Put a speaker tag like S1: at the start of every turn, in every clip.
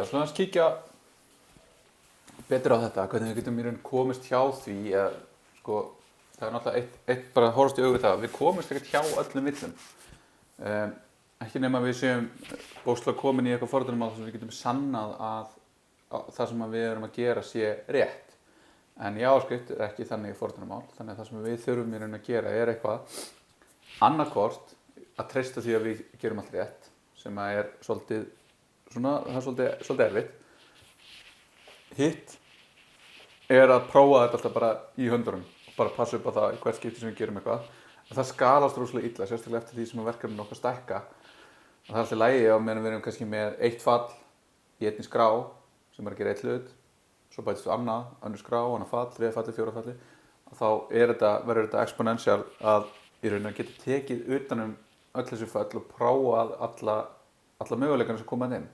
S1: Svona að kíkja betur á þetta, hvernig við getum í raun komist hjá því að, sko, það er náttúrulega eitt bara horfast í augu við það, við komumst ekkert hjá öllum villum. Ekki nema við séum bókstaflega komin í eitthvað fordómamál þar sem við getum sannað að það sem við erum að gera sé rétt. En jáskrift er ekki þannig fordómamál, þannig að það sem við þurfum í raun að gera er eitthvað annarkvort að treysta því að við gerum allt rétt, sem að er svolítið svona, það er svolítið erfitt. Hitt er að prófa þetta alltaf bara í höndunum og bara passa upp á það í hvert skipti sem við gerum eitthvað. En það skalast rosalega illa, sérstaklega eftir því sem verkefnin okkar stækka. Og það er alltaf í lagi á meðan við erum kannski með eitt fall í einni skrá sem er að gera eitt hlut, svo bætist við annað, önnur skrá, annað fall, þriðja falli, fjórða falli. Og þá verður þetta exponential að í rauninni að geta tekið utanum öll þessi fall og prófað alla möguleikana sem koma inn.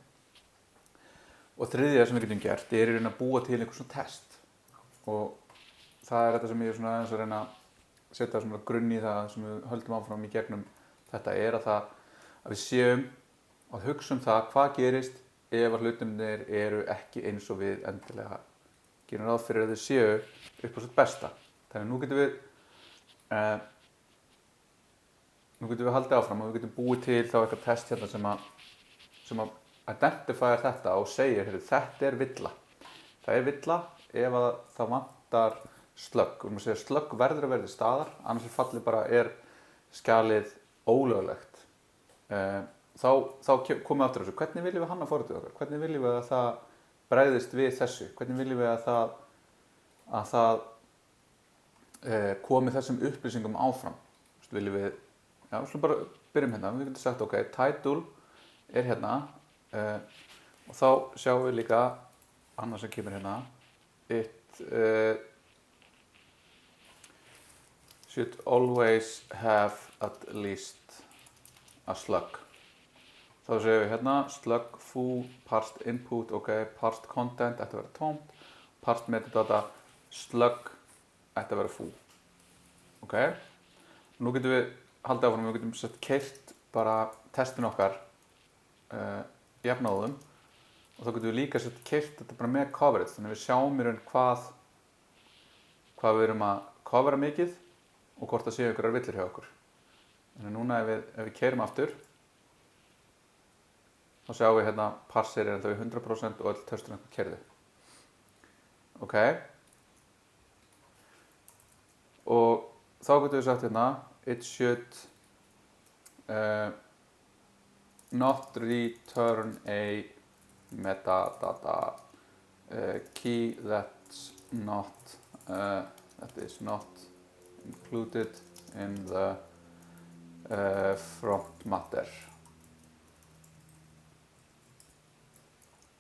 S1: Og þriðja sem við getum gert er í rauninni að búa til einhver svona test. Og það er þetta sem ég er svona aðeins að reyna að setja svona grunn í það sem við höldum áfram í gegnum þetta er að við séum að hugsa um það hvað gerist ef að hlutirnir eru ekki eins og við endilega gerum ráð fyrir að þau séu upp á sitt besta. Þannig nú getum við haldið áfram og við getum búið til þá eitthvað test hérna sem að identifyr þetta og segir þetta er villa. Það er villa ef að það vantar slögg. Við erum að segja slögg verður að verða til staðar, annars falli bara er skjalið ólöglegt. Þá komum við aftur þessu. Hvernig viljum við hanna forritið okkar? Hvernig viljum við að það bregðist við þessu? Hvernig viljum við að það komi þessum upplýsingum áfram? Viljum við, við slúum bara byrjum hérna. Við getum sagt, ok, title er hérna og þá sjáum við líka annað sem kemur hérna. It should always have at least a slug. Þá séum við hérna slug foo, parsed input, ok, parsed content ætti að vera tómt, parsed metadata, slug ætti að vera foo. Ok, nú getum við haldið áfram, við getum sett keyrt bara testin okkar jafnáðum og þá getum við líka sett keyrt þetta bara með coverage, þannig að við sjáum í raun hvað við erum að covera mikið og hvort það séu einhverjar villur hjá okkur. Þannig að núna ef við keyrum aftur þá sjáum við hérna parsir er ennþá í 100% og öll tösturinn eitthvað keyrði. Ok. Og þá getum við sagt hérna it should not return a metadata key that is not included in the front matter.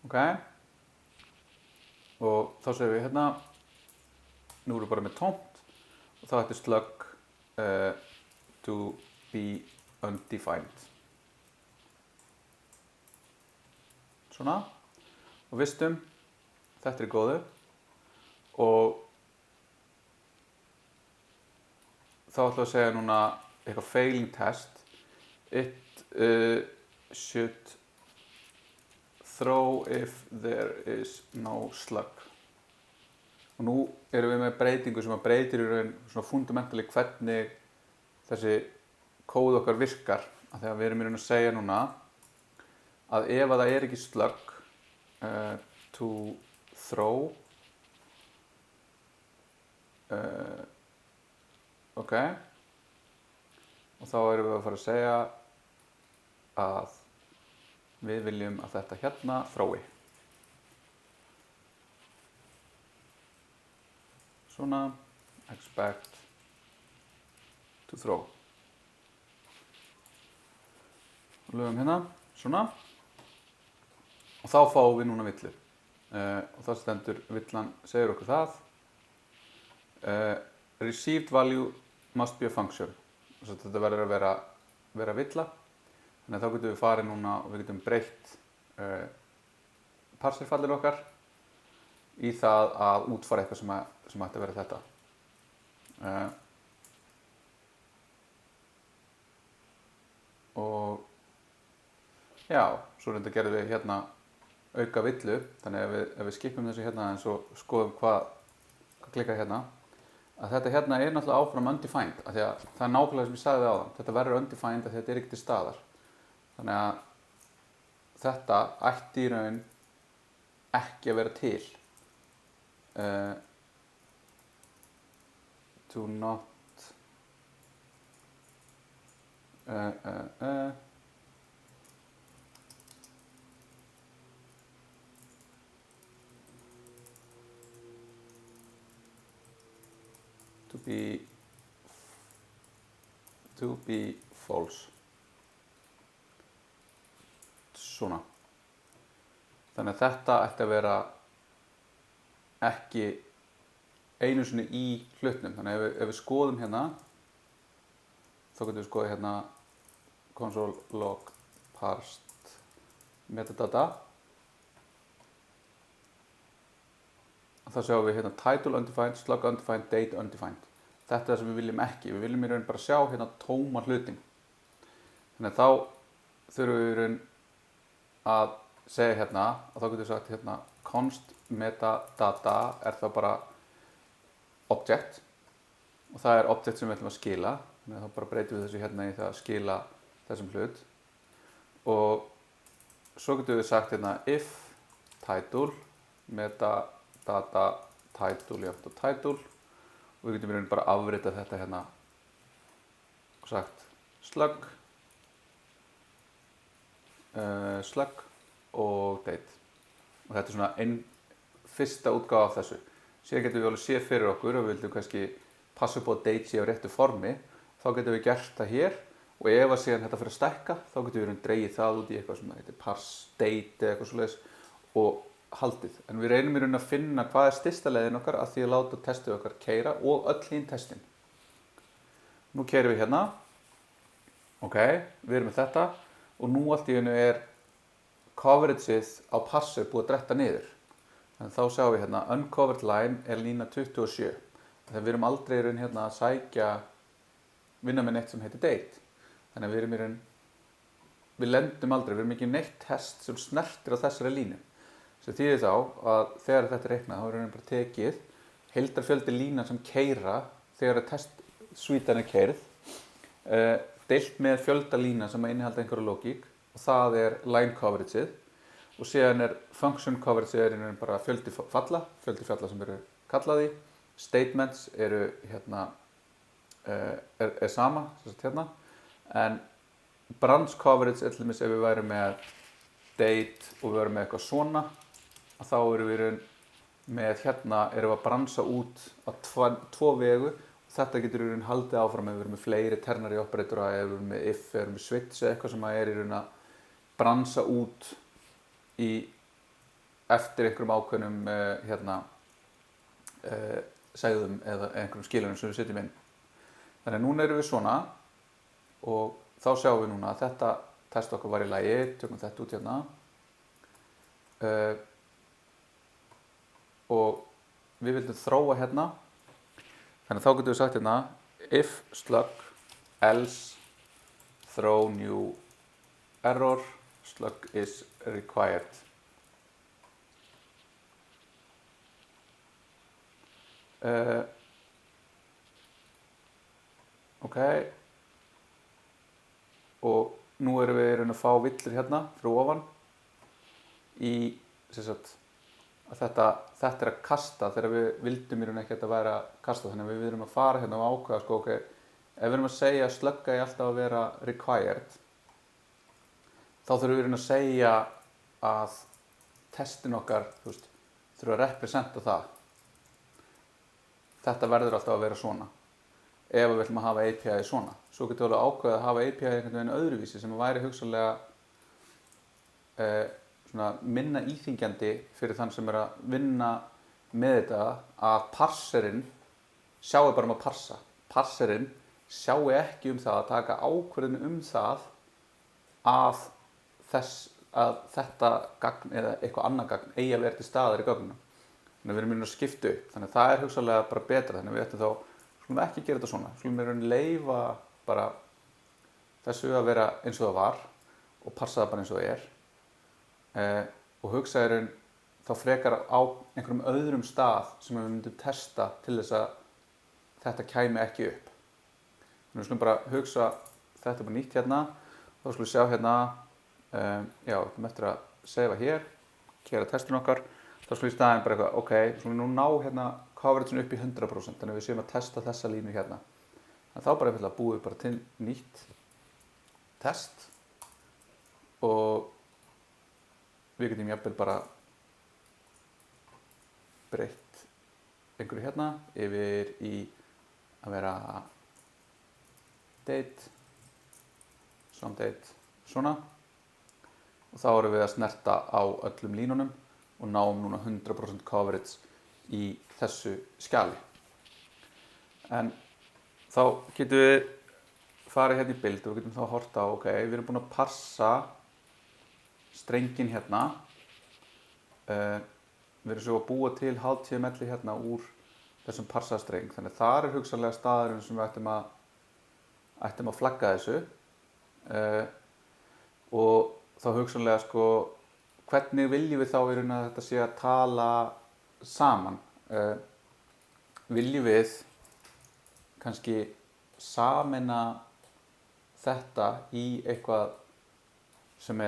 S1: Ok, og þá segum við hérna, nú erum við bara með tómt og þá ætti slug to be undefined. Svona, og vistum, þetta er góðu og þá ætlum við að segja núna eitthvað failing test. It should throw if there is no slug. Og nú erum við með breytingu sem að breytir í raun svona fundamentally hvernig þessi kóð okkar virkar. Af því að við erum í raun að segja núna að ef að það er ekki slug to throw ok, og þá erum við að fara að segja að við viljum að þetta hérna þrói. Svona, expect to throw. Og lögum hérna, svona. Og þá fáum við núna villu. Og það stendur, villan segir okkur það. Received value must be a function. Þetta verður að vera villa. Þannig að þá getum við farið núna og við getum breytt parsirfallir okkar í það að útfara eitthvað sem ætti að vera þetta. Og já, svo reynda gerðum við hérna auka villu, þannig ef við skipum þessu hérna eins og skoðum hvað klikkar hérna, að þetta hérna er náttúrulega áfram undefined, af því að það nákvæmlega sem ég sagði áðan, þetta verður undefined að þetta ekki til staðar. Þannig að þetta ætti í raun ekki að vera til. Do not to be false. Svona. Þannig að þetta ætti að vera ekki einu sinni í hlutnum. Þannig að ef við skoðum hérna, þá getum við skoðið hérna console log parsed metadata. Þá sjáum við hérna title undefined, slug undefined, date undefined. Þetta er það sem við viljum ekki. Við viljum í raun bara sjá hérna tóma hlutin. Þannig að þá þurfum við í raun að segja hérna, og þá getum við sagt hérna const metadata er þá bara object, og það er object sem við ætlum að skila. Þannig að þá bara breytum við þessu hérna í það að skila þessum hlut. Og svo getum við sagt hérna if title metadata title jafnt og title, og við getum í raun bara afritað þetta hérna og sagt slug og date, og þetta er svona einn fyrsta útgáfa af þessu. Síðan getum við alveg séð fyrir okkur og við vildum kannski passa upp á að date sé á réttu formi, þá getum við gert það hér, og ef að síðan þetta fyrir að stækka þá getum við dregið það út í eitthvað sem heitir parse date eða eitthvað svoleiðis og haldið. En við reynum í raun að finna hvað er stysta leiðin okkar að því að láta testið okkar keyra og öll hinn testin. Nú keyrum við hérna, ok, við erum með þetta, og nú allt í einu er coverageið á parser búið að dretta niður. Þannig þá sjáum við hérna uncovered line er lína 27. Þegar við erum aldrei í raun hérna að vinna með neitt sem heitir date. Þannig að við erum í raun, við lendum aldrei, við erum ekki neitt test sem snertir á þessari línu. Sem þýðir þá að þegar þetta er reiknað, þá er raun bara tekið heildarfjöldi lína sem keyra þegar testsvítan er keyrð, deilt með fjölda lína sem innihalda einhverja lógík, og það er line coverageið, og síðan er function coverageið er bara fjöldi fjalla sem eru kallaði, statements eru hérna er sama, hérna, en branch coverage er til dæmis ef við værum með date og við værum með eitthvað svona, að þá erum við með hérna erum við að bransa út á tvo vegu. Þetta getur í raun haldið áfram ef við erum með fleiri ternary operatora, ef við erum með if, ef við erum með switch eða eitthvað sem er í raun að bransa út eftir einhverjum ákveðnum segðum eða einhverjum skilunum sem við setjum inn. Þannig að núna erum við svona, og þá sjáum við núna að þetta test okkar var í lagi, tökum þetta út hérna. Og við vildum þróa hérna. Þannig að þá getum við sagt hérna if slug else throw new error slug is required. Ok, og nú erum við að fá villur hérna frá ofan í að þetta er að kasta þegar við vildum í raun ekki að þetta væri að kasta. Þannig að við erum að fara hérna og ákveða sko, ok, ef við erum að segja að slugga í alltaf að vera required, þá þurfum við að segja að testin okkar þurfa að representa það. Þetta verður alltaf að vera svona ef við ætlum að hafa API svona. Svo getum við alveg ákveðið að hafa API einhvern veginn öðruvísi sem væri hugsanlega minna íþyngjandi fyrir þann sem er að vinna með þetta, að parserinn sjái bara að parsa. Parserinn sjái ekki það að taka ákvörðun það að þetta gagn eða eitthvað annað gagn eigi að vera til staðar í gögnum. Þannig að við erum að skipta upp. Þannig að það er hugsanlega bara betra. Þannig að við ættum þá, skulum ekki gera þetta svona. Skulum við leyfa bara þessu að vera eins og það var og passa það bara eins og það er. og hugsa þá frekar á einhverjum öðrum stað sem við myndum testa til þess að þetta kæmi ekki upp. Þannig við skulum bara hugsa, þetta bara nýtt hérna, þá skulum við sjá hérna, já, við erum eftir að seifa hér, gera testin okkar, þá skulum við í staðinn bara eitthvað, ok, við skulum nú ná hérna coverage upp í 100%, þannig við séum að testa þessa línu hérna. Þannig þá bara einfaldlega búum við bara til nýtt test og við getum jafnvel bara breytt einhverju hérna yfir í að vera date, some date, svona. Og þá erum við að snerta á öllum línunum og náum núna 100% coverage í þessu skjali. En þá getum við farið hérna í bild og við getum þá horft á, ok, við erum búin að parsa strengin hérna. Við erum svo að búa til HTML hérna úr þessum parsastreng, þannig þar hugsanlega staðurinn sem við ættum að flagga þessu. Og þá hugsanlega sko, hvernig viljum við þá í raun að þetta sé að tala saman? Viljum við kannski sameina þetta í eitthvað sem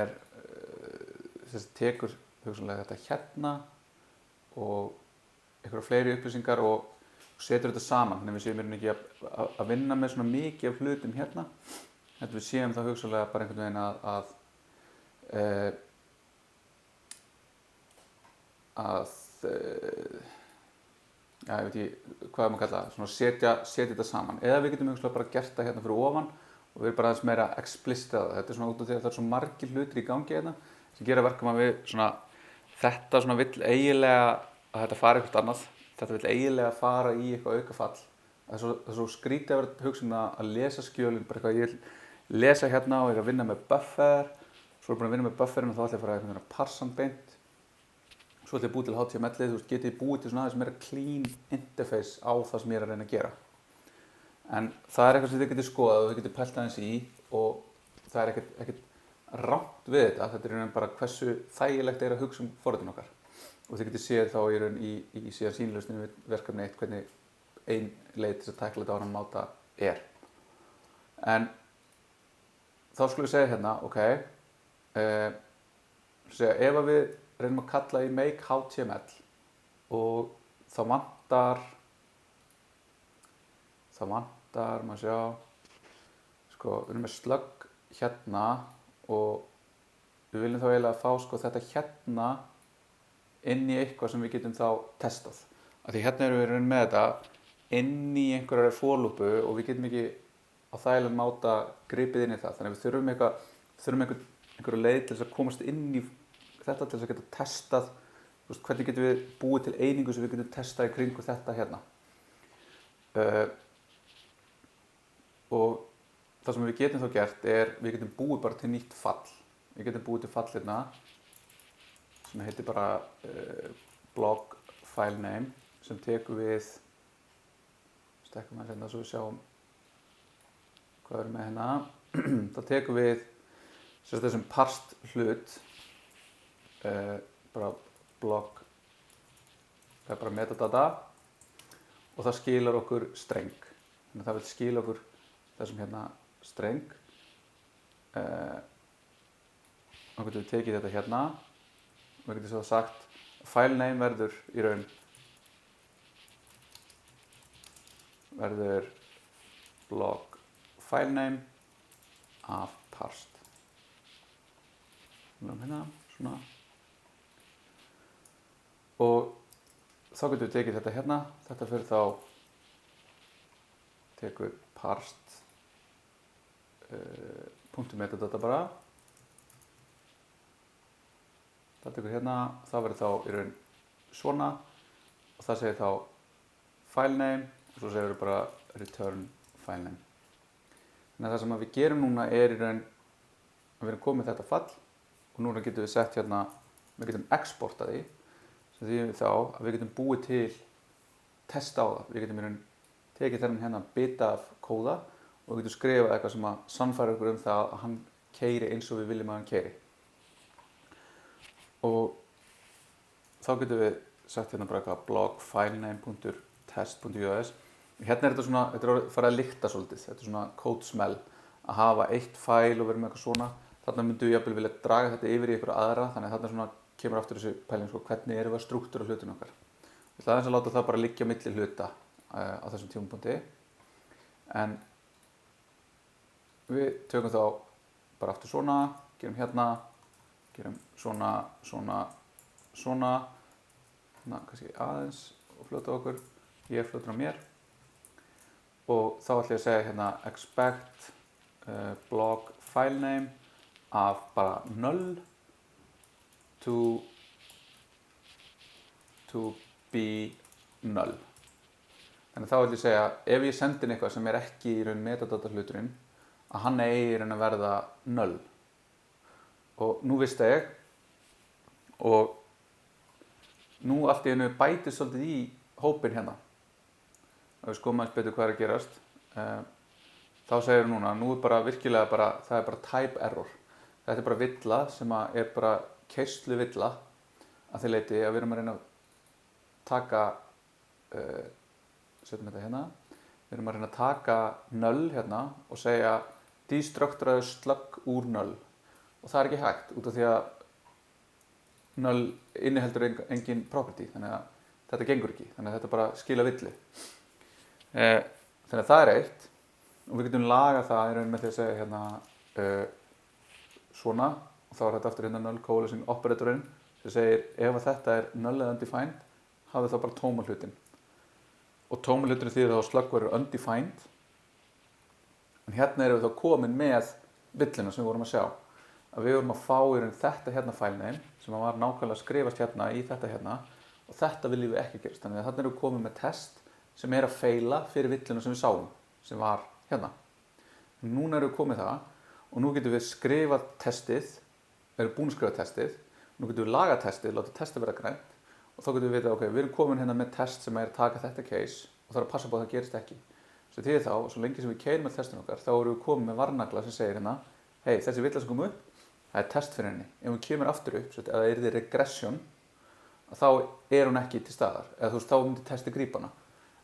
S1: tekur hugsanlega þetta hérna og einhverja fleiri upplýsingar og setur þetta saman, þannig við séum ekki að vinna með svona mikið af hlutum hérna. Þetta við séum þá hugsanlega bara einhvern veginn já, ég veit ekki hvað maður kalla það, svona setja þetta saman. Eða við getum hugsanlega bara gert það hérna fyrir ofan og við erum bara aðeins meira explicit að það. Þetta svona út af því að það svo margir hlutir í gangi hérna sem gera verkum að við svona, þetta svona vill eiginlega að þetta fari eitthvað annað. Þetta vill eiginlega fara í eitthvað aukafall. Það er svo skrítið að vera hugsun að lesa skjölin, bara eitthvað ég vil lesa hérna og ég er að vinna með buffer. Svo er búin að vinna með bufferinn og þá ætla ég að fara að parsa hann beint. Svo ætla ég að búið til HTML-ið, þú veist, getið ég búið til svona aðeins meira clean interface á það sem ég er að reyna að gera. En það er eitthvað sem þið getið skoðað og þið getið pælt aðeins í og það er ekkert rangt við þetta. Þetta er í raun bara hversu þægilegt er að hugsa um forritun okkar. Og þið getið séð þá í raun í síðan sýnilausninu við verkefni 1 hvernig ein leið til að tækla þetta á annan máta er. En þá skulum við segja hérna, ok, ef við reynum að kalla í make HTML og það vantar, maður sjá, sko, við erum með slug hérna og við viljum þá eiginlega fá sko þetta hérna inn í eitthvað sem við getum þá testað. Af því hérna erum við raun með þetta inn í einhverjar forlúpu og við getum ekki á þægilegum máta gripið inn í það. Þannig að við þurfum einhverju leið til þess að komast inn í þetta til þess að geta testað, veist, hvernig getum við búið til einingu sem við getum testað í kringu þetta hérna. Og það sem við getum þá gert er, við getum búið bara til nýtt fall. Við getum búið til fall hérna sem heitir bara blog file name sem tekur við, stekkum við hérna svo við sjáum hvað við erum með hérna. Það tekur við þessum parsed hlut, bara blog, það er bara metadata og það skilar okkur streng. Þannig að það vil skila okkur þessum hérna streng. Þá getum við tekið þetta hérna og við getum svo sagt file name verður í raun blog file name af parsed. Hérna, svona. Og þá getum við tekið þetta hérna, þetta fyrir þá tekur parsed .metadata bara. Það tekur hérna, það verður þá í raun svona og það segir þá file name og svo segir við bara return file name. Þannig að það sem við gerum núna er í raun að við erum komið þetta fall og núna getum við sett hérna, við getum exportað því sem þýðir þá að við getum búið til testa á það. Við getum í raun tekið þennan hérna bita af kóða og við getum skrifað eitthvað sem að sannfæra okkur það að hann keyri eins og við viljum að hann keyri. Og þá getum við sagt hérna bara eitthvað blog filename.test.us. Hérna þetta svona, þetta farið að lykta svolítið, þetta svona code smell, að hafa eitt fæl og vera með eitthvað svona. Þarna myndum við jafnvel vilja draga þetta yfir í einhverja aðra, þannig að þarna svona kemur aftur þessu pæling, sko, hvernig erum við að strúktúra hlutinu okkar. Ég ætla aðeins að láta það bara liggja á milli hluta á þessum tímapunkti. En við tökum þá bara aftur svona, gerum hérna, gerum svona, kannski aðeins og fljóta okkur, ég fljótur á mér. Og þá ætla ég að segja hérna expect blog filename af bara null to be null. Þannig þá ætla ég að segja, ef ég sendi inn eitthvað sem ekki í raun metadata hluturinn, að hann eigi í raun að verða null. Og nú vissi ég, og nú allt í einu bætist svolítið í hópinn hérna. Ef við skoðum aðeins betur hvað að gerast, þá segir núna, nú bara virkilega bara, það bara type error. Þetta bara villa sem er bara keislu villa að því leyti að við erum að reyna að taka, setjum þetta hérna, við erum að reyna að taka null hérna og segja destructuraðu slug úr null. Og það ekki hægt út af því að null inniheldur engin property, þannig að þetta gengur ekki, þannig að þetta bara skila villu. Þannig að það eitt og við getum lagað það í raun með því að segja hérna svona og þá þetta aftur hérna null coalescing operatorinn sem segir ef þetta null eða undefined hafið þá bara tóma hlutin og tóma hlutin þýðir þá slug verður undefined en hérna erum við þá komin með villuna sem við vorum að sjá að við vorum að fá í raun þetta hérna filename sem var nákvæmlega skrifast hérna í þetta hérna og þetta viljum við ekki gerast þannig að þarna erum við komin með test sem að feila fyrir villuna sem við sáum, sem var hérna. Núna erum við komið það og nú getum við skrifað testið, erum búin að skrifa testið, nú getum við lagað testið, láta testið vera grænt og þá getum við vita, ok, við erum komin hérna með test sem að taka þetta case og það að passa på að það gerist ekki. Svo því þá, svo lengi sem við keyrum með testin okkar, þá erum við komið með varnagla sem segir hérna, hei, þessi villa sem kom upp, það test fyrir henni. Ef hún kemur aftur upp, eða það yrði regression, þá hún ekki til staðar, eða þú veist, þá myndi testið grípa hana.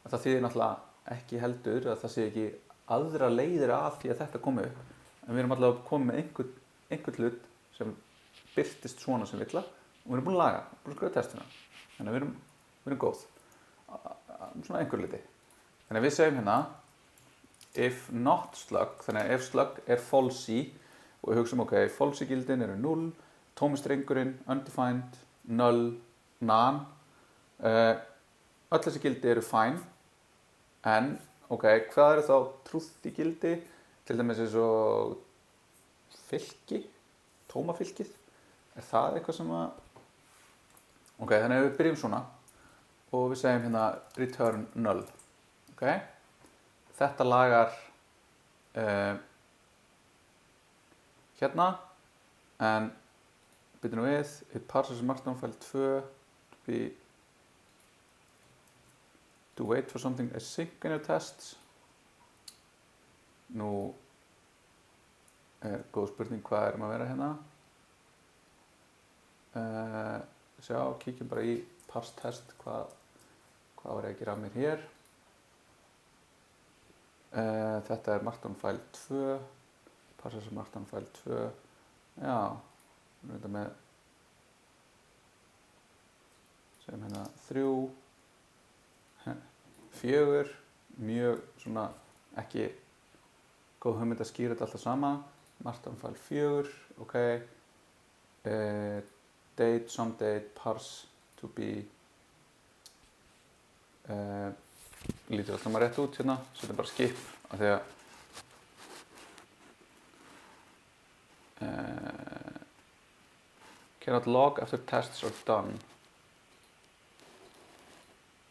S1: Það þýðir náttúrulega ekki heldur að það sé ekki aðra leiðir af því að þetta komi upp en við erum alltaf komið með einhvern hlut sem birtist svona sem villa og við erum búin að laga, búin að skrifa testina þannig að við erum góð svona einhver liti þannig að við segjum hérna if not slug, þannig að ef slug falsy og við hugsaum ok, falsy gildin eru 0 tómi strengurinn, undefined, null, none öll þessi gildi eru fine en, ok, hvað þá truth í gildi? Til dæmis eins og fylki, tómafylkið. Það eitthvað sem að... Ok, þannig að við byrjum svona og við segjum hérna return null. Ok? Þetta lagar hérna en byrjum við, it parses markdown file 2 to wait for something async in your tests. Nú góð spurning hvað erum að vera hérna. Sjá, kíkjum bara í parse test, hvað var ég að gera af mér hér. Þetta markdown file 2, parses markdown file 2. Já, við erum þetta með, segjum hérna 3. 4, mjög svona ekki góð hugmynd að skýra þetta alltaf sama markdown file 4, ok date, some date, parse to be lítur alltaf maður rétt út hérna setjum bara skip af því að cannot log after tests are done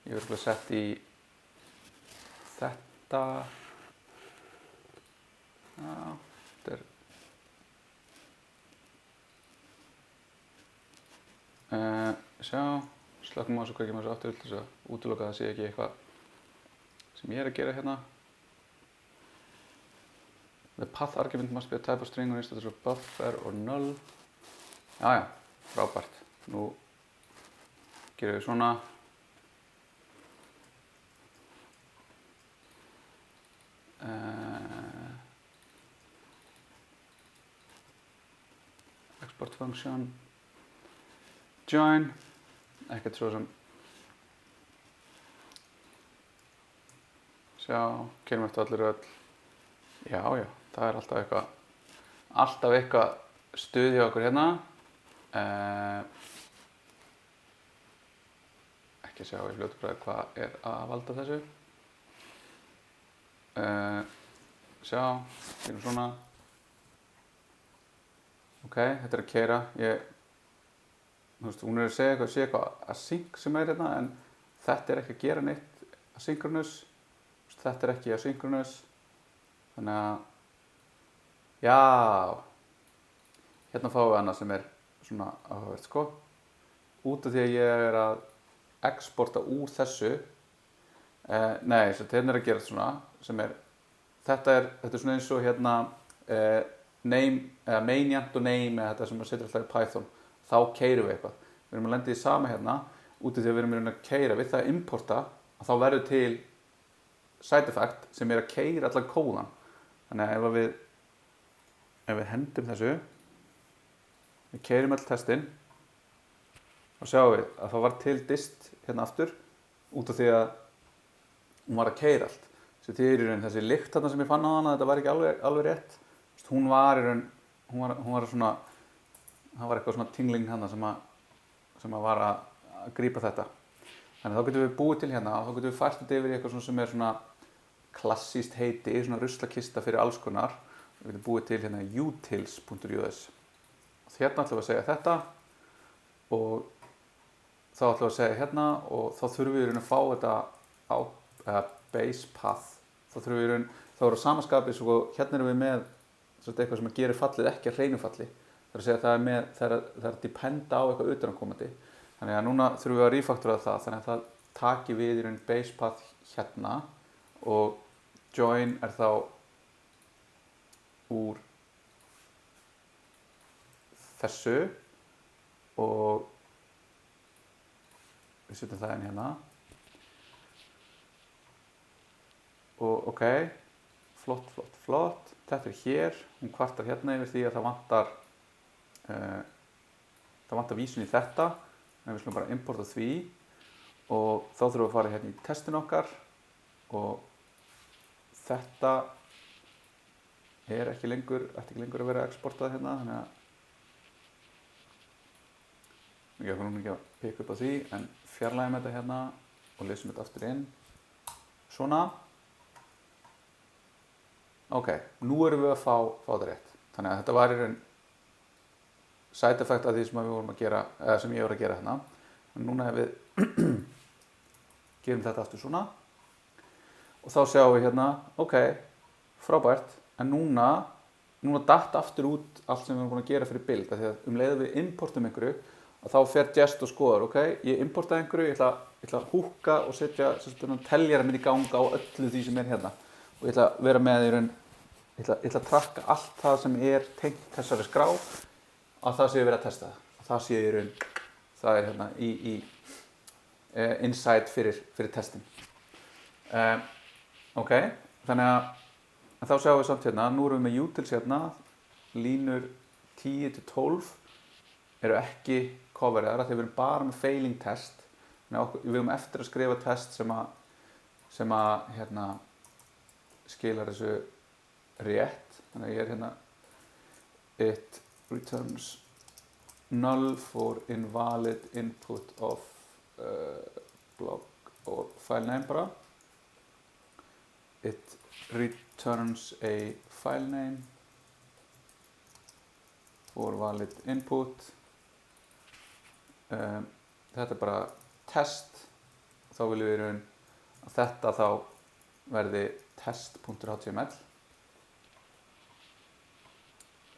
S1: ég verður að setja í þetta já, þetta sjá, slökkum á þessu kveikjum þessu aftur til þess að útiloka það sé ekki eitthvað sem ég að gera hérna the path argument must be a type of string or instead of buffer or null jájá, frábært nú gerum við svona. Export function, join, ekkert svo sem, sjá, kynum eftir allir öll, já, það er alltaf eitthvað stuð hjá okkur hérna, ekki sjá í fljótu bræði hvað er að valda þessu, sjá, kynum svona. Ok, þetta er að keyra, hún er að segja eitthvað async sem er hérna, en þetta er ekki að gera neitt asynchronous, þetta er ekki asynchronous, þannig að, já, hérna fáum við annað sem er svona áhugavert, sko, út af því að ég er að exporta úr þessu, nei, þetta er að gera svona, sem er, þetta er svona eins og hérna, name, eða main.int og name eða þetta sem maður setur alltaf í Python, þá keyrum við eitthvað. Við erum að lenda í sama hérna, út af því að við erum að keyra við það að importa, að þá verður til side effect sem er að keyra allan kóðan. Þannig að ef við hendum þessu, við keyrum all testin, þá sjáum við að það var til dist hérna aftur, út af því að hún var að keyra allt. Því er í raun þessi lykt þarna sem ég fann á hana, þetta var ekki alveg rétt. Hún var í raun, hún var svona, það var eitthvað svona tingling hana sem var að grípa þetta. Þannig þá getum við búið til hérna og þá getum við fært þetta yfir í eitthvað sem er svona klassískt heiti, svona ruslakista fyrir alls konar. Við getum búið til hérna utils.us. Hérna ætlum við að segja þetta og þá ætlum við að segja hérna og þá þurfum við í raun að fá þetta á base path. Þá þurfum við í raun, þá er á samaskapið svo hérna erum við með eitthvað sem gerir fallið ekki að hreinu falli. Það er að segja að það er að dependa á eitthvað utanaðkomandi. Þannig að núna þurfum við að refactora það, þannig að það taki við í raun base path hérna og join er þá úr þessu og við setjum það inn hérna. Og ok, flott. Þetta er hér, hún kvartar hérna yfir því að það vantar vísun í þetta, en við slum bara importa því og þá þurfum við að fara hérna í testin okkar og þetta ætti ekki lengur að vera exportað hérna, þannig að ég ætla ekki að pikka upp á því, en fjarlægjum þetta hérna og lesum þetta aftur inn, svona. Ok, nú erum við að fá þetta rétt. Þannig að þetta var í raun side effect af því sem við vorum að gera, eða sem ég voru að gera hérna. En núna ef við gerum þetta aftur svona og þá sjáum við hérna, ok, frábært, en núna datt aftur út allt sem við vorum búin að gera fyrir build, því að leið að við importum einhverju og þá fer Jest og skoðar, ok, ég importaði einhverju, ég ætla að húkka og setja teljara minn í ganga á öllu því sem er hérna og ég ætla að vera með í raun. Ég ætla að trakka allt það sem er tengt þessari skrá að það sé verið að testa það. Það sé í raun, það er hérna í insight fyrir testin. Ok, þannig að þá sjáum við samt hérna, nú erum við með utils hérna, línur 10-12 eru ekki coverðar þegar við erum bara með failing test. Við erum eftir að skrifa test sem að hérna, skilar þessu rétt, þannig að ég er hérna it returns null for invalid input of block or file name bara. It returns a file name for valid input. Þetta er bara test, þá viljum við í raun að þetta þá verði test.html.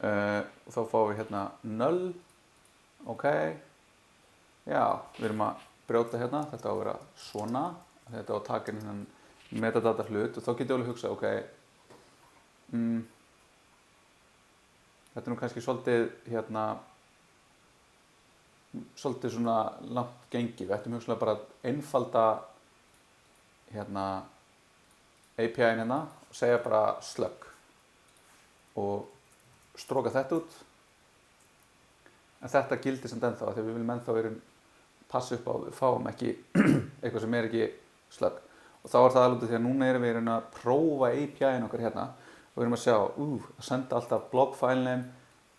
S1: Og þá fáum við hérna null, ok, já, við erum að brjóta hérna, þetta á að vera svona, þetta á að taka inn hérna metadata hlut og þá getur ég alveg hugsað, ok, þetta er nú kannski svolítið hérna, svolítið svona langt gengi. Við ættum hugsanlega bara að einfalda hérna API-in hérna og segja bara slug og stróka þetta út. En þetta gildir samt ennþá þegar við viljum ennþá passa upp á að við fáum ekki eitthvað sem er ekki slug. Og þá það alveg því að núna erum við að prófa API-in okkar hérna og við erum að sjá, að senda alltaf blog file name,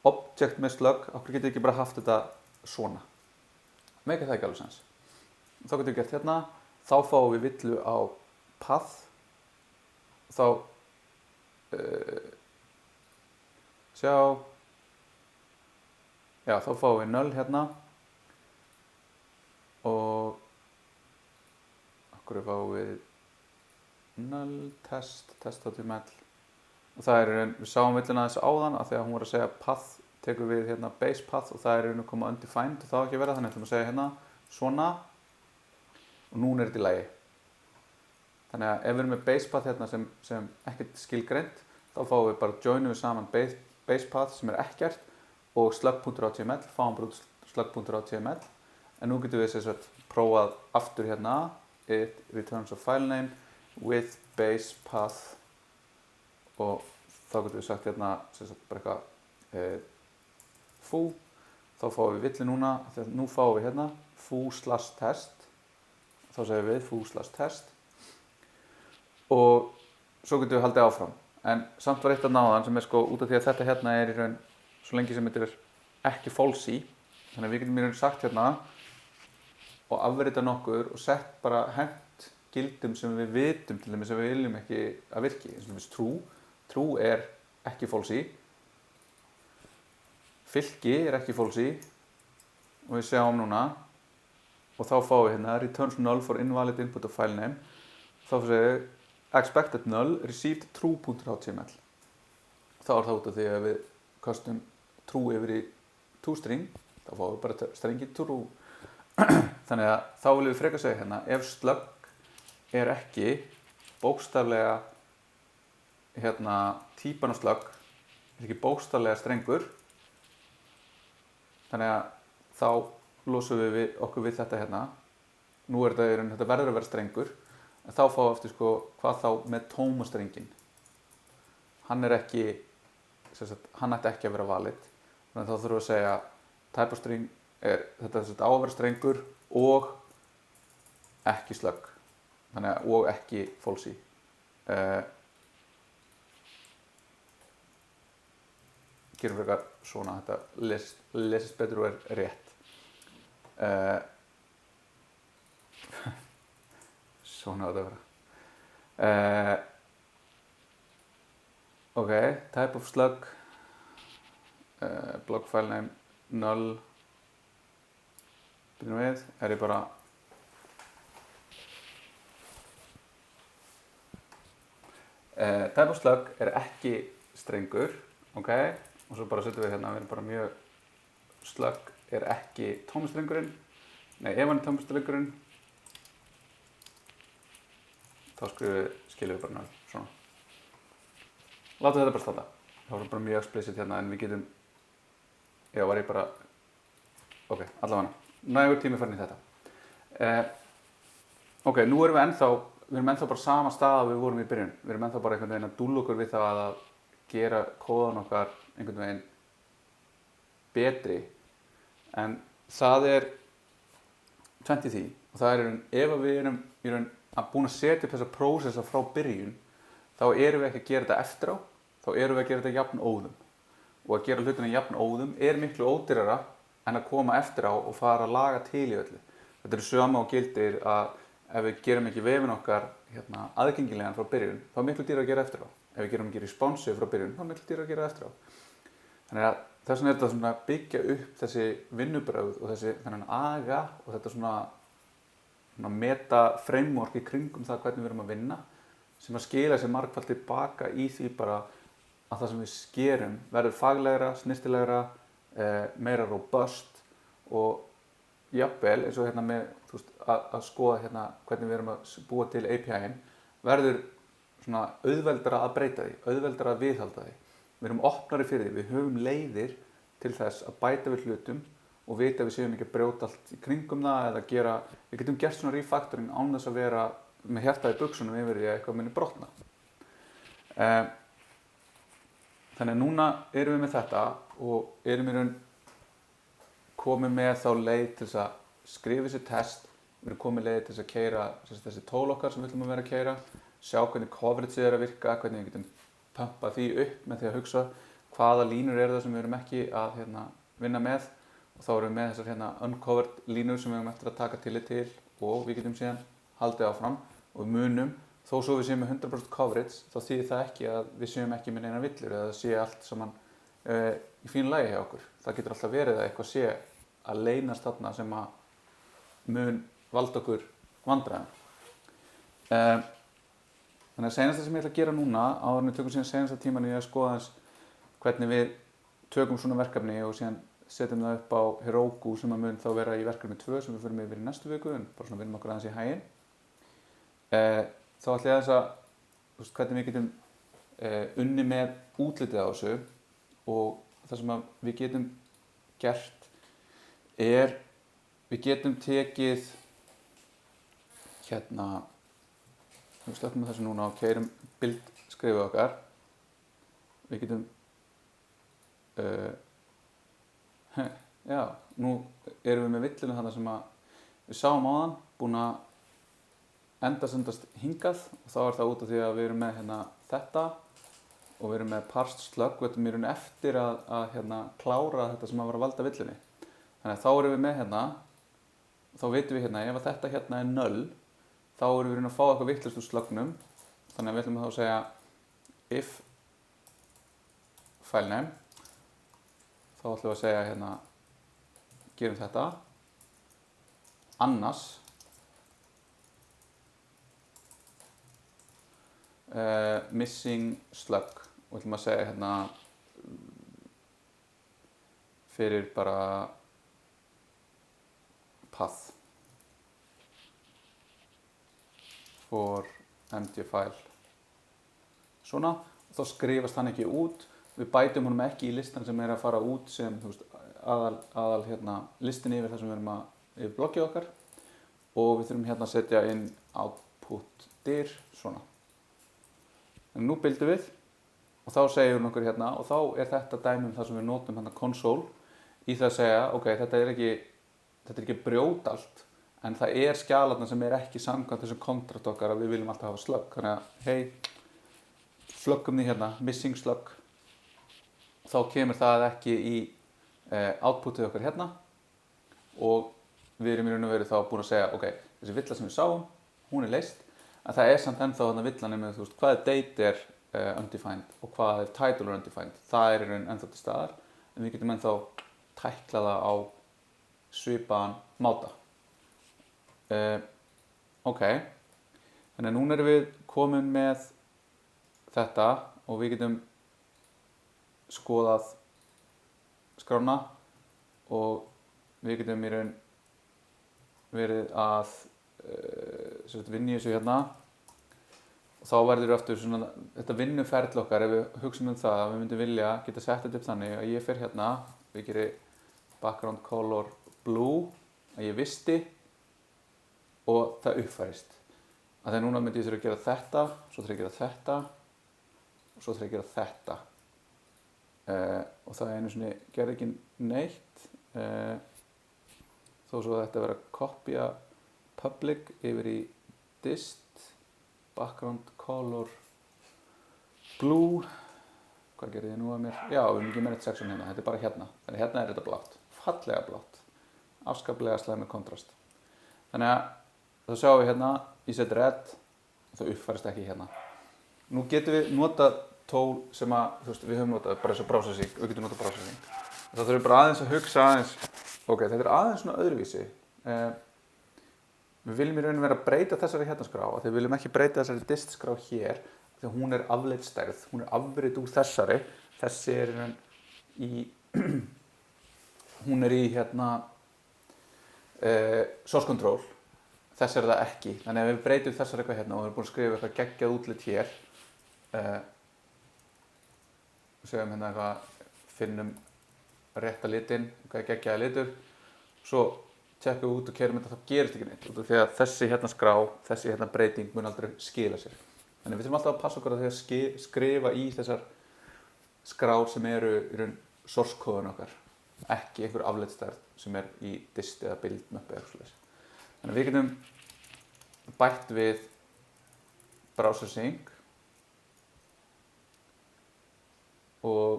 S1: object með slug, okkur getur ekki bara haft þetta svona. Make það ekki alveg sens. Þá getum við gert hérna, þá fáum við villu á path, þá þá fáum við null hérna og okkur fáum við null test.html og það við sáum villuna þess áðan af því að hún var að segja path, tekur við hérna base path og það að koma undefined og það á ekki að vera, þannig ætlum að segja hérna svona og núna þetta í lagi. Þannig að ef við erum með base path hérna sem ekkert skilgreint, þá fáum við bara joinum við saman base path sem ekkert og slug.html, fáum bara út slug.html, en nú getum við prófað aftur hérna, it returns a file name with base path og þá getum við sagt hérna bara eitthvað foo, þá fáum við villu núna, þegar nú fáum við hérna foo/test, þá segjum við foo/test og svo getum við haldið áfram. En samt var eitt að náðan sem út af því að þetta hérna í raun svo lengi sem þetta ekki falsy, þannig að við getum í raun sagt hérna og afrita nokkur og sett bara hent gildum sem við vitum til dæmis sem við viljum ekki að virki. Eins og til dæmis true ekki falsy, fylki ekki falsy og við sjáum núna og þá fáum við hérna returns null for invalid input of file name, þá segir við expected null received true.html. Þá það út af því að við kastum true yfir í toString, þá fáum við bara strengi true. Þannig að þá viljum við frekar segja hérna, ef slug ekki bókstaflega hérna típan af slug ekki bókstaflega strengur, þannig að þá losum við okkur við þetta hérna. Nú þetta verður að vera strengur, en þá fáum við eftir hvað þá með tómastrengin. Hann ekki, hann ætti ekki að vera valid, þannig að þá þurfum við að segja type of string þetta á að vera strengur og ekki slug, þannig að og ekki falsy. Gerum við eitthvað svona, þetta lesist betur og rétt. Svona á þetta að vera. Ok, type of slug, blog file name, null, byrjum við, ég bara type of slug ekki strengur, ok, og svo bara setjum við hérna, við erum bara mjög slug ekki tómastrengurinn, nei, ef hann tómastrengurinn, þá skilum við bara null, svona. Látum þetta bara standa. Það var bara mjög explicit hérna, en við getum, var ég bara, ok, allavega, nægur tími farin í þetta. Ok, nú erum við ennþá bara sama stað að við vorum í byrjun. Við erum ennþá bara einhvern veginn að dúlla okkur við það að gera kóðan okkar einhvern veginn betri. En það tvennt í því, og það ef við erum í raun að búin að setja upp þessa prósessa frá byrjun, þá erum við ekki að gera þetta eftir á, þá erum við að gera þetta jafnóðum. Og að gera hlutina jafnóðum miklu ódýrara en að koma eftir á og fara að laga til í öllu. Þetta sömu og gildir að ef við gerum ekki vefinn okkar aðgengilegan frá byrjun, þá miklu dýrara að gera eftir á. Ef við gerum ekki responsive frá byrjun, þá miklu dýrara að gera eftir á. Þannig að þess vegna þetta svona byggja upp þessi vinnubrögð og þennan aga og þetta svona meta framework í kringum það hvernig við erum að vinna, sem að skila sér margfalt tilbaka í því bara að það sem við gerum verður faglegra, snyrtilegra, meira robust og jafnvel eins og hérna með að skoða hérna hvernig við erum að búa til API-in verður svona auðveldara að breyta því, auðveldara að viðhalda því. Við erum opnari fyrir því, við höfum leiðir til þess að bæta við hlutum og vita að við séum ekki að brjóta allt í kringum það eða við getum gert svona refactoring án þess að vera með hjartað í buxunum yfir því að eitthvað muni brotna. Þannig að núna erum við með þetta og erum í raun komið með þá leið til þess að skrifa þessi test, við erum komið leið til þess að keyra þessi tól okkar sem við ætlum að vera að keyra, sjá hvernig coverage er að virka, hvernig við getum pumpað því upp með því að hugsa hvaða línur eru það sem við erum ekki að vinna með og þá erum við með þessar uncovered línur sem við erum eftir að taka tillit til og við getum síðan haldið áfram og við munum, þó svo við séum með 100% coverage þá þýðir það ekki að við séum ekki með neina villur eða það sé allt saman í fínu lagi hjá okkur. Það getur alltaf verið að eitthvað sé að leynast þarna sem að mun valda okkur vandræðum. Þannig að seinasta sem ég ætla að gera núna áður en við tökum síðan seinasta tíman í að skoða eins hvernig við tökum svona verkefni og síðan setjum það upp á Heroku sem að mun þá vera í verkefni 2 sem við förum yfir í næstu viku en bara svona vinnum okkur aðeins í haginn. Þá ætla ég aðeins að hvernig við getum unni með útlitið á þessu og það sem að við getum gert er við getum tekið við slökkum með þessu núna og keyrum bildskrifið okkar. Við getum nú erum við með villuna þarna sem að við sáum áðan búin að endasendast hingað og þá er það út af því að við erum með þetta og við erum með parsed slug, við erum í raun eftir að klára þetta sem að vera að valda villunni. Þannig að þá erum við með þá veitum við ef að þetta er null þá erum við að fá eitthvað vitlaust úr slugnum. Þannig að við ætlum þá að segja if filename þá ætlum við að segja gerum þetta annars missing slug og ætlum að segja fyrir bara path for empty file svona og þá skrifast hann ekki út, við bætum honum ekki í listan sem er að fara út sem aðal listin yfir það sem við erum yfir blokkið okkar og við þurfum að setja inn output dir svona. En nú bildum við og þá segir hún okkur og þá er þetta dæmi það sem við notum console í það að segja ok, þetta er ekki brjóta allt en það er skjalarna sem er ekki samkvæmt þessum kontrakt okkar að við viljum alltaf hafa slug. Þannig að hey, fluggum því missing slug þá kemur það ekki í outputið okkar og við erum í raun og veru þá búin að segja ok, þessi villa sem við sáum, hún er leyst en það er samt ennþá villan með hvaða date er undefined og hvaða title er undefined. Það er í raun ennþá til staðar en við getum ennþá tæklað það á svipaðan máta. Ok, þannig að núna erum við komin með þetta og við getum skoðað skrána og við getum í raun verið að vinna í þessu og þá verður aftur þetta vinnuferli okkar ef við hugsaum það að við myndum vilja geta sett þetta upp þannig að ég fer við gerum background color blue að ég visti og það uppfærist. Þegar núna myndi ég þurfa að gera þetta, svo þarf ég að gera þetta og svo þarf ég að gera þetta. Og það einu sinni gerði ekki neitt þó svo að þetta verið að kopja public yfir í dist background color blue. Hvað gerði ég nú að mér? Já, við erum ekki með eitt section þetta er bara þannig er þetta blátt, fallega blátt, afskaplega slæmur kontrast. Þannig að þá sjáum við ég set red og það uppfærist ekki Nú getum við notað tól sem að við höfum notað bara eins og processing, við getum notað processing. Þá þurfum við bara aðeins að hugsa ok, þetta er aðeins svona öðruvísi. Við viljum í raun vera að breyta þessari skrá og við viljum ekki breyta þessari dist skrá hér því að hún er afleidd stærð, hún er afrit úr þessari. Þessi er hún er í source control, þess er það ekki. Þannig að ef við breytum þessari eitthvað og við erum búin að skrifa eitthvað geggjað útlit hér segjum eitthvað, finnum rétta litinn, geggjaða litur svo tjekkum við út og keyrum þetta, þá gerist ekki neitt út af því að þessi hérna skrá, þessi hérna breyting mun aldrei skila sér. Þannig við þurfum alltaf að passa okkur á því að skrifa í þessar skrár sem eru í raun source kóðun okkar, ekki einhver afleitstærð sem er í dist eða bildmöppu eða eitthvað svoleiðis. Þannig að við getum bætt við browser sync og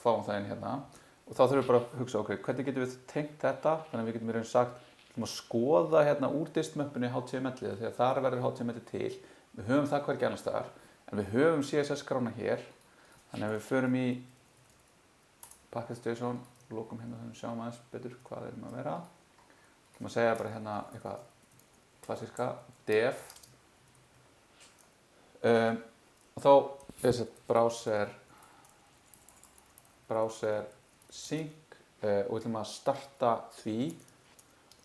S1: fáum það inn hérna og þá þurfum við bara að hugsa, ok, hvernig getum við tengt þetta, þannig að við getum í raun sagt að skoða hérna úr distmöppunni HTML-ið því að þar verður HTML til. Við höfum það hvergi annars staðar, en við höfum CSS-skrána hér, þannig að við förum í package.json, lokum hérna þannig að við sjáum aðeins betur hvað erum að vera. Við ætlum að segja bara hérna eitthvað klassíska def og þá er þess að browser sync og við ætlum að starta því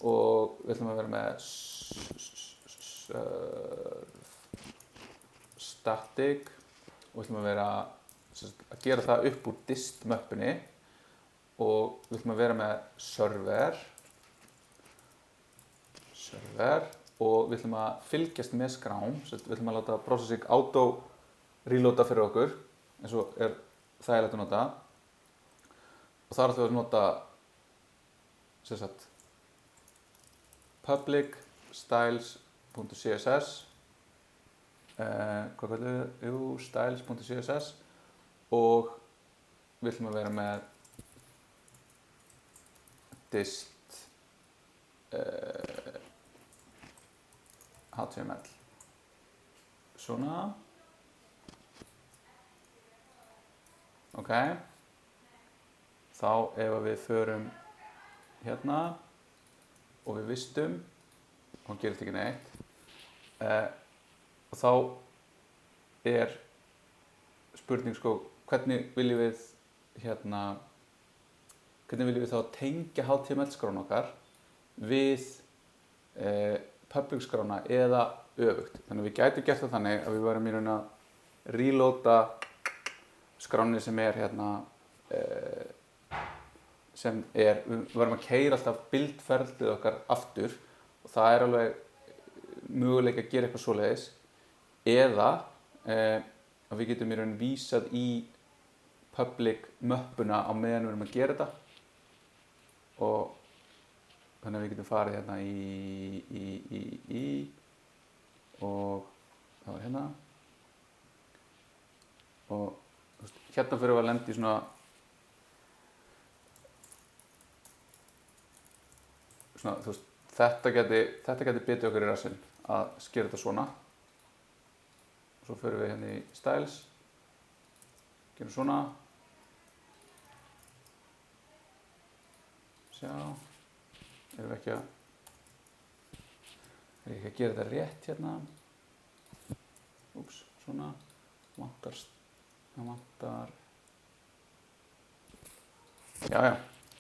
S1: og við ætlum að vera með static og við ætlum að vera að gera það upp úr dist-möppunni og við ætlum að vera með server og við ætlum að fylgjast með skrám, við ætlum að láta processing auto reloada fyrir okkur eins og er þægilegt að nota og þar ætlum við að nota sem sagt public styles.css hvað kallum við? Jú, styles.css og við ætlum að vera með dist HTML svona ok þá ef við förum hérna og við vistum og hann gerist ekki neitt og þá er spurning sko hvernig viljum við þá tengja HTML skrána okkar við public skrána eða öfugt. Þannig að við gætum gert það þannig að við varum í raun að reloada skránni sem er hérna við varum að keyra alltaf bildferlið okkar aftur og það er alveg möguleiki að gera eitthvað svoleiðis eða að við getum í raun vísað í public möppuna á meðan við erum að gera þetta og þannig að við getum farið hérna í og það var hérna og hérna fyrir við að lenda í svona þú veist, þetta geti bitið okkur í rassinn að skera þetta svona og svo fyrir við hérna í styles gerum svona sjá erum við ekki að gera þetta rétt hérna úps, svona það vantar já,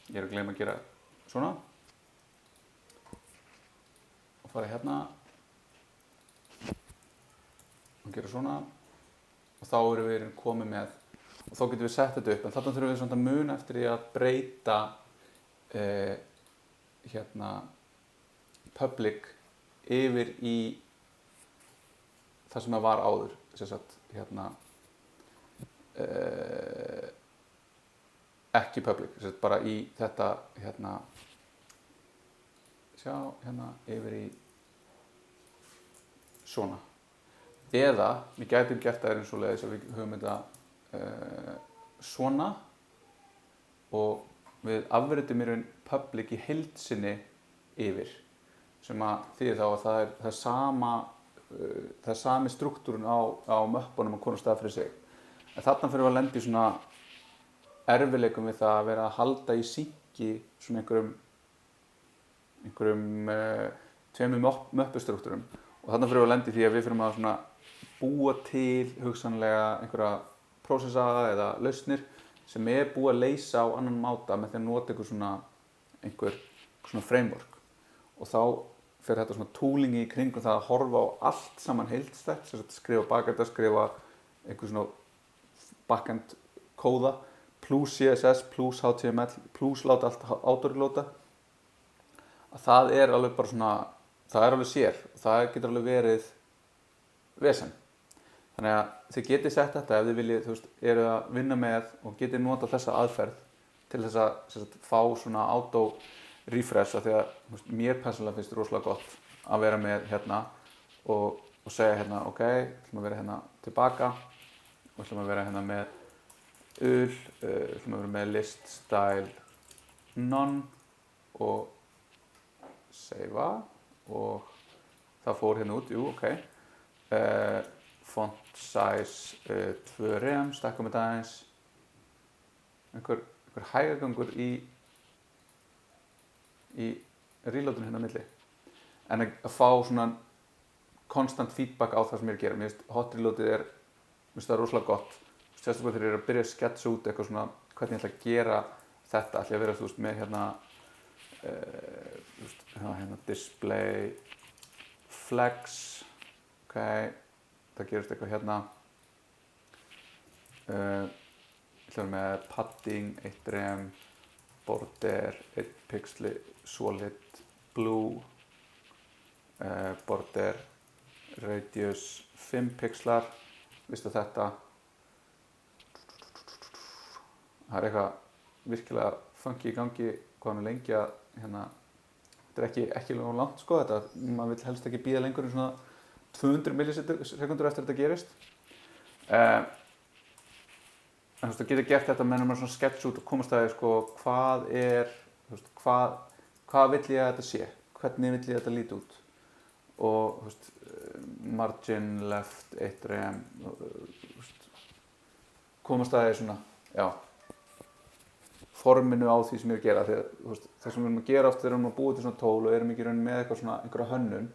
S1: ég er að gleyma að gera svona og fara hérna og gera svona og þá erum við komið með og þá getum við sett þetta upp en þarna þurfum við svona að muna eftir því að breyta hérna public yfir í það sem það var áður sem sagt hérna ekki public sem sagt bara í þetta hérna sjá hérna yfir í svona eða við gætum gert það eins og leiðis að við höfum þetta svona og við afritum í raun public í heild sinni yfir sem að þýðir þá að það er sami struktúrun á möppunum á hvorum stað fyrir sig. En þarna fyrir við að lenda í svona erfiðleikum við það að vera að halda í synki svona einhverjum tveimur möppustruktúrum og þarna fyrir við að lenda í því að við fyrir að svona búa til hugsanlega einhverja prósessa eða lausnir sem er búið að leysa á annan máta með því að nota einhver svona framework og þá fer þetta svona toolingi í kringum það að horfa á allt saman heildstætt, sem sagt skrifa bakenda, skrifa einhver svona backend kóða plus CSS, plus HTML, plus láta allt autorlóta, að það er alveg bara svona, það er alveg sér og það getur alveg verið vesen. Þannig að þið getið sett þetta ef þið viljið, þú veist, eru að vinna með og getið nota þessa aðferð til þess að sem sagt, fá svona auto refresh af því að veist, mér persónulega finnst rosalega gott að vera með hérna og segja hérna ok, ætlum að vera hérna tilbaka og ætlum að vera hérna með ætlum að vera með list style none og save og það fór hérna út, jú, ok. Font size 2 rem, stakka með það aðeins, einhver hægagangur í reloadinu hérna á milli. En að fá svona konstant feedback á það sem ég er að gera. Mér finnst hot reloadið mér finnst það rosalega gott. Sérstaklega þegar ég er að byrja að sketsa út eitthvað svona hvernig ég ætla að gera þetta. Ætla ég að vera, þú veist, með hérna display flex, ok. Það gerist eitthvað hérna ég ætla með padding 1 rem, border 1 pixel, solid blue, border radius 5 pixlar, vistu þetta. Það er eitthvað virkilega funky í gangi hvað hann er lengi að hérna, þetta er ekki langt sko, þetta, maður vill helst ekki bíða lengur en svona 200 millisekundur eftir þetta gerist. En þú veist, það getur gert þetta með maður svona sketch út og komast að því sko, hvað er, þú veist, hvað vill ég að þetta sé? Hvernig vill ég að þetta líti út? Og, þú veist, margin left 1 rem, þú veist, komast að því svona, já, forminu á því sem ég er að gera. Þegar, þú veist, það sem við erum að gera oft þegar við erum að búa til svona tól og erum ekki raunin með eitthvað svona, einhverja hönnun,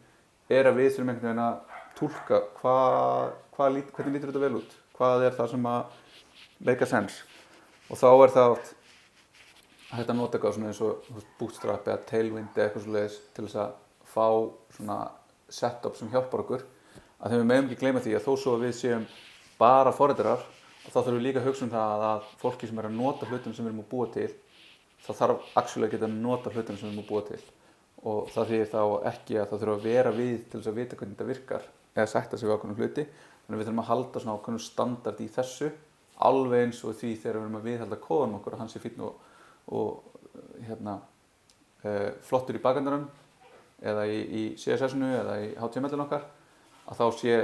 S1: er að við þurfum einhvern veginn að túlka hvernig lítur þetta vel út, hvað er það sem að make a sense. Og þá er það oft að þetta nota eitthvað svona eins og Bootstrap eða Tailwind eða eitthvað svoleiðis til þess að fá svona setup sem hjálpar okkur. Að þegar við megum ekki gleyma því að þó svo að við séum bara forritarar, þá þurfum við líka að hugsa það að fólki sem er að nota hlutina sem við erum að búa til, þá þarf actually að geta að nota hlutina sem við erum að búa til. Og það þýðir þá ekki að það þurfa að vera við til þess að vita hvernig þetta virkar eða sætta sig við ákveðnum hluti. Þannig við þurfum að halda svona ákveðnum standard í þessu, alveg eins og því þegar við erum að viðhalda kóðanum okkur að hann sé fínn og hérna, flottur í bakendarum eða í CSS-inu eða í HTML-inu okkar, að þá sé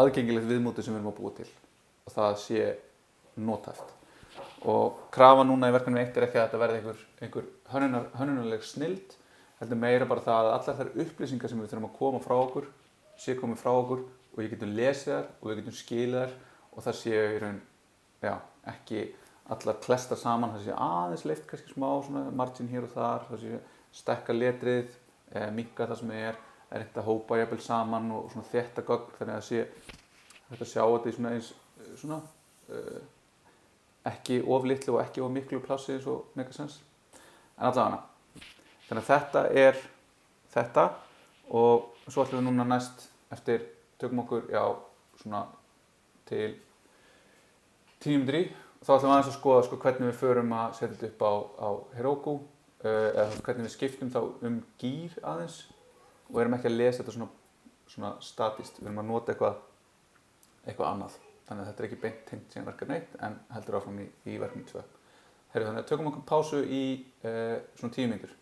S1: aðgengilegt viðmótið sem við erum að búa til og það sé nothæft. Og krafa núna í verkefni 1 er ekki að þetta verði einhver hönnunarleg snilld, heldur meira bara það að allar þær upplýsingar sem við þurfum að koma frá okkur sé komið frá okkur og við getum lesið þær og við getum skilið þær og það sé í raun, já, ekki allar klestar saman, það sé aðeins leyft kannski smá svona margin hér og þar, það sé stekka letrið, minnka það sem er reynt að hópa jafnvel saman og svona þétta gögn þannig að þetta sjá þetta í svona eins svona ekki of litlu og ekki of miklu plássi eins og make sense. En allavega þannig að þetta er þetta og svo ætlum við núna næst eftir tökum okkur svona til 10 mínútur í þá ætlum við aðeins að skoða sko, hvernig við förum að setja þetta upp á Heroku eða hvernig við skiptum þá gír aðeins og erum ekki að lesa þetta svona statist, við erum að nota eitthvað annað. Þannig að þetta er ekki beint tengt síðan verkefni 1 en heldur áfram í verkefni 2. Þannig að tökum okkur pásu í svona 10 mínútur.